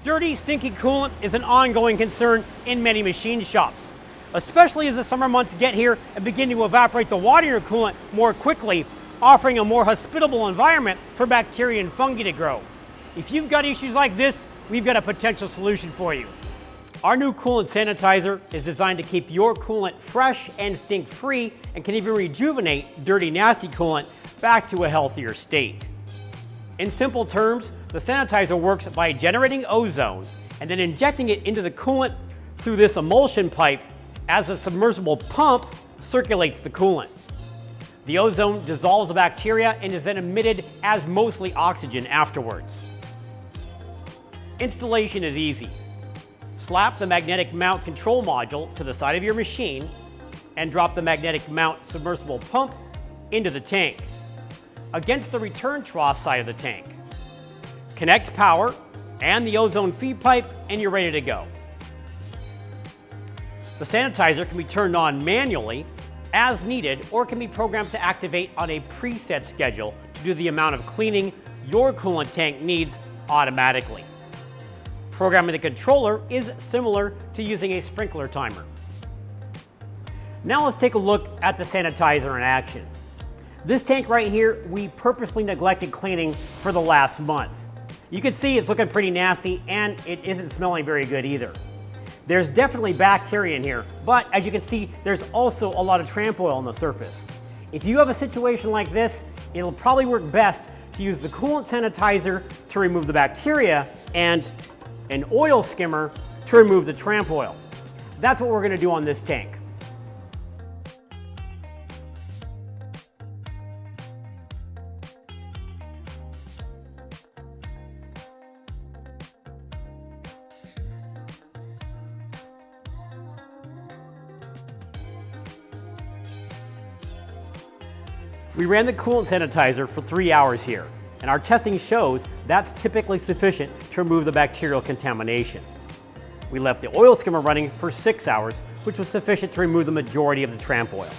Dirty, stinky coolant is an ongoing concern in many machine shops, especially as the summer months get here and begin to evaporate the water in your coolant more quickly, offering a more hospitable environment for bacteria and fungi to grow. If you've got issues like this, we've got a potential solution for you. Our new coolant sanitizer is designed to keep your coolant fresh and stink-free and can even rejuvenate dirty, nasty coolant back to a healthier state. In simple terms, the sanitizer works by generating ozone and then injecting it into the coolant through this emulsion pipe as a submersible pump circulates the coolant. The ozone dissolves the bacteria and is then emitted as mostly oxygen afterwards. Installation is easy. Slap the magnetic mount control module to the side of your machine and drop the magnetic mount submersible pump into the tank against the return trough side of the tank. Connect power and the ozone feed pipe and you're ready to go. The sanitizer can be turned on manually as needed or can be programmed to activate on a preset schedule to do the amount of cleaning your coolant tank needs automatically. Programming the controller is similar to using a sprinkler timer. Now let's take a look at the sanitizer in action. This tank right here, we purposely neglected cleaning for the last month. You can see it's looking pretty nasty and it isn't smelling very good either. There's definitely bacteria in here, but as you can see, there's also a lot of tramp oil on the surface. If you have a situation like this, it'll probably work best to use the coolant sanitizer to remove the bacteria and an oil skimmer to remove the tramp oil. That's what we're going to do on this tank. We ran the coolant sanitizer for 3 hours here, and our testing shows that's typically sufficient to remove the bacterial contamination. We left the oil skimmer running for 6 hours, which was sufficient to remove the majority of the tramp oil.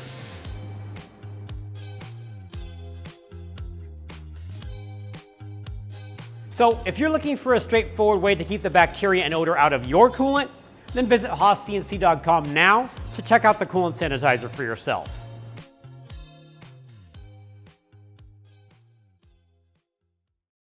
So if you're looking for a straightforward way to keep the bacteria and odor out of your coolant, then visit HaasCNC.com now to check out the coolant sanitizer for yourself.